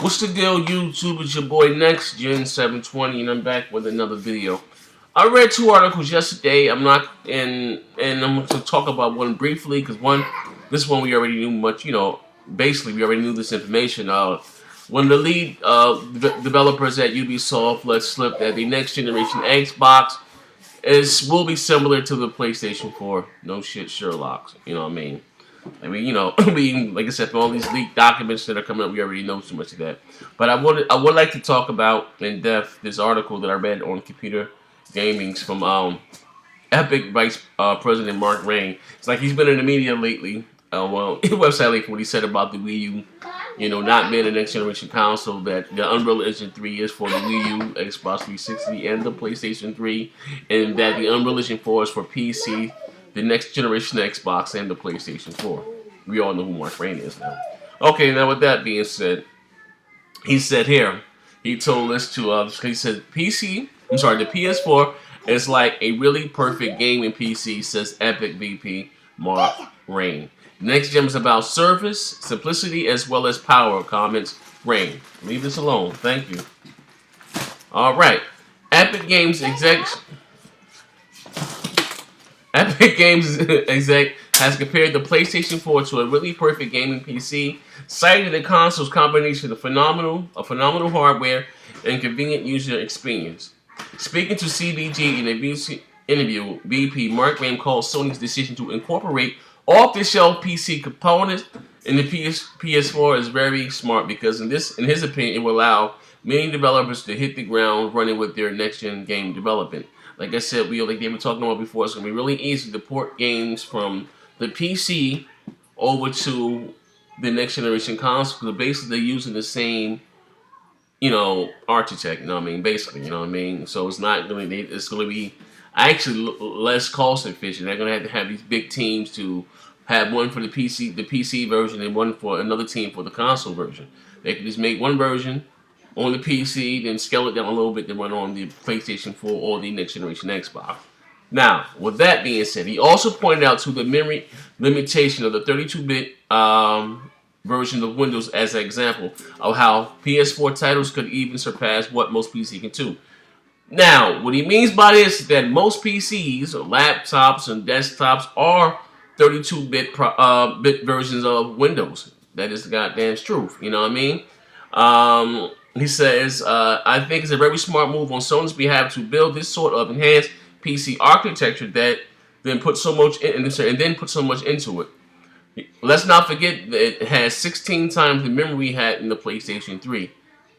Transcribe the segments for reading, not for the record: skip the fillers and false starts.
What's the deal, YouTube? It's your boy Next Gen 720, and I'm back with another video. I read two articles yesterday. I'm not and I'm going to talk about one briefly because this one we already knew much. Basically we already knew this information. When the lead developers at Ubisoft let slip that the next generation Xbox will be similar to the PlayStation 4. No shit, Sherlock. You know what I mean? Like I said, from all these leaked documents that are coming up, we already know so much of that. But I would like to talk about in depth this article that I read on Computer Gaming's from Epic Vice President Mark Rain. It's like he's been in the media lately. His website lately what he said about the Wii U, not being the next generation console. That the Unreal Engine 3 is for the Wii U, Xbox 360, and the PlayStation 3, and that the Unreal Engine 4 is for PC, the next generation Xbox, and the PlayStation 4. We all know who Mark Rain is now. Okay, now with that being said, he said here, he told us to, he said the PS4 is like a really perfect gaming PC, says Epic VP Mark Rain. Next gen is about service, simplicity, as well as power, comments Rain. Leave this alone. Thank you. Alright. Epic Games exec has compared the PlayStation 4 to a really perfect gaming PC, citing the console's combination of phenomenal hardware and convenient user experience. Speaking to CBG in a VC interview, VP Mark Rain called Sony's decision to incorporate off-the-shelf PC components in the PS4 is very smart because in his opinion, it will allow many developers to hit the ground running with their next-gen game development. Like I said, like they were talking about before, it's going to be really easy to port games from the PC over to the next generation console because basically they're using the same, architect. Basically, So it's not going to. It's going to be actually less cost efficient. They're going to have these big teams to have one for the PC version, and one for another team for the console version. They can just make one version on the PC, then scale it down a little bit to run on the PlayStation 4 or the next generation Xbox. Now, with that being said, he also pointed out to the memory limitation of the 32-bit version of Windows as an example of how PS4 titles could even surpass what most PC can do. Now, what he means by this is that most PCs or laptops and desktops are 32-bit bit versions of Windows. That is the goddamn truth. You know what I mean? He says, I think it's a very smart move on Sony's behalf to build this sort of enhanced PC architecture that then put so much into it. Let's not forget that it has 16 times the memory we had in the PlayStation 3.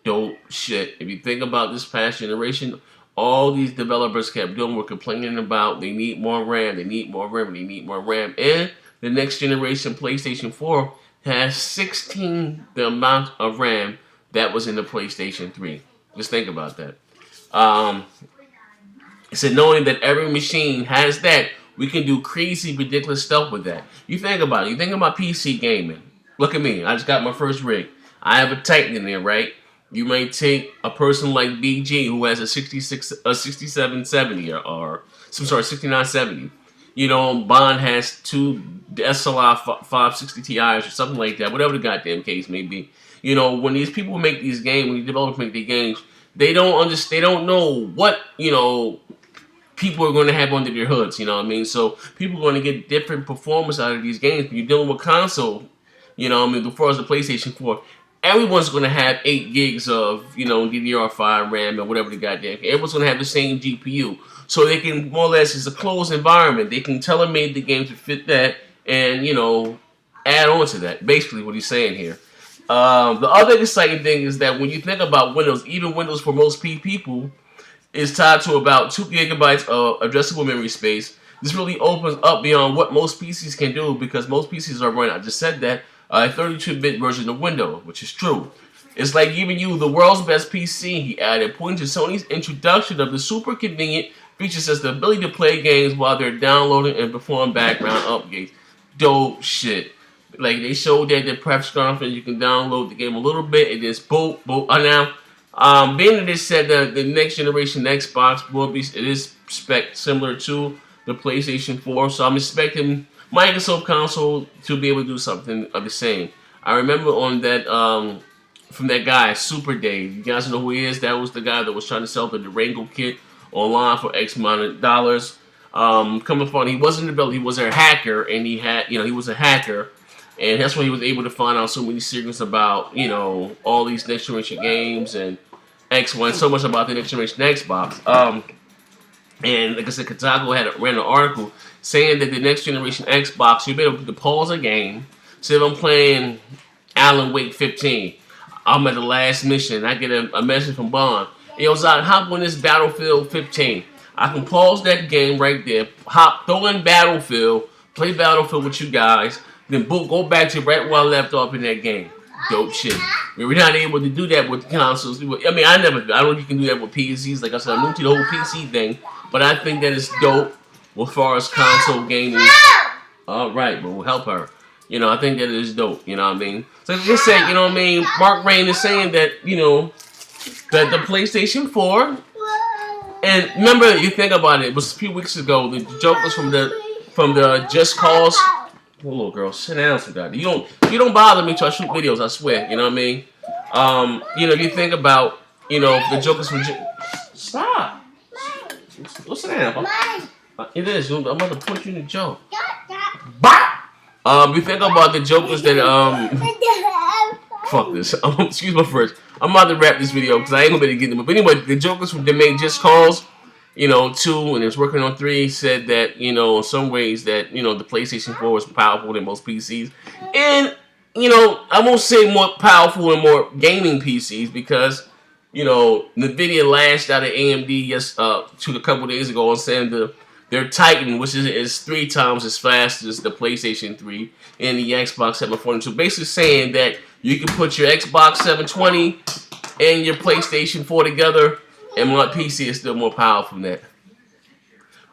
Dope shit. If you think about this past generation, all these developers kept doing were complaining about they need more RAM, they need more RAM, they need more RAM. And the next generation PlayStation 4 has 16 the amount of RAM that was in the PlayStation 3. Just think about that. He said, knowing that every machine has that, we can do crazy, ridiculous stuff with that. You think about it. You think about PC gaming. Look at me. I just got my first rig. I have a Titan in there, right? You may take a person like BG who has a 6770 or 6970. Bond has two SLI 560 Ti's or something like that. Whatever the goddamn case may be. When these people make these games, when these developers make these games, they don't understand. They don't know what people are going to have under their hoods. So people are going to get different performance out of these games. When you're dealing with console, as far as the PlayStation 4, everyone's going to have 8 gigs of DDR5 RAM or whatever the goddamn. Everyone's going to have the same GPU, so they can more or less, it's a closed environment. They can tailor-made the game to fit that and add on to that. Basically, what he's saying here. The other exciting thing is that when you think about Windows, even Windows for most people is tied to about 2 gigabytes of addressable memory space. This really opens up beyond what most PCs can do because most PCs are running, I just said that, a 32-bit version of Windows, which is true. It's like giving you the world's best PC, he added, pointing to Sony's introduction of the super convenient features as the ability to play games while they're downloading and perform background updates. Dope shit. Like they showed that the press conference, you can download the game a little bit and just boom. Now, being that they said that the next generation Xbox it is spec similar to the PlayStation 4, so I'm expecting Microsoft console to be able to do something of the same. I remember on that from that guy, Super Dave. You guys know who he is? That was the guy that was trying to sell the Durango kit online for X amount of dollars. Coming from, he wasn't a developer, he was a hacker, and he was a hacker, and that's when he was able to find out so many secrets about, all these next generation games and X1, so much about the next generation Xbox. And like I said, Kotaku ran an article saying that the next generation Xbox, you'll be able to pause a game. Say if I'm playing Alan Wake 15, I'm at the last mission, I get a message from Bond. Yo, Zod, hop on this Battlefield 15. I can pause that game right there, throw in Battlefield, play Battlefield with you guys, then boom, go back to right where I left off in that game. Dope shit. We're not able to do that with consoles. I mean, I don't know if you can do that with PCs. Like I said, I'm new to the whole PC thing, but I think that is dope as far as console gaming. All right, but we'll help her. I think that is dope. You know what I mean? So just say, Mark Rain is saying that, that the PlayStation 4. And remember, you think about it. It was a few weeks ago. The joke was from the Just Cause. Oh, little girl, sit down, Sadat. You don't bother me till I shoot videos. I swear. You know what I mean? If you think about, the joke is from. Stop. Let's sit down. It is. I'm about to put you in the joke. You think about the jokers that fuck this. Excuse my French. I'm about to wrap this video because I ain't gonna be able to get them. But anyway, the jokers that made Just Cause, 2, and it's working on 3, said that, in some ways that, the PlayStation 4 was powerful than most PCs. And, I won't say more powerful and more gaming PCs because, NVIDIA lashed out at AMD a couple days ago on saying their Titan, which is 3 times as fast as the PlayStation 3 and the Xbox 720. So basically saying that you can put your Xbox 720 and your PlayStation 4 together, and my PC is still more powerful than that.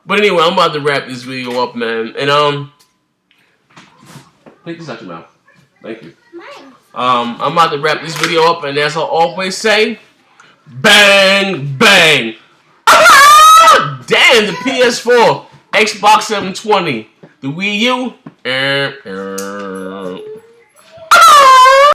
But anyway, I'm about to wrap this video up, man. And take this out your mouth. Thank you. I'm about to wrap this video up, and as I always say, bang, bang. Damn, the PS4, Xbox 720, the Wii U.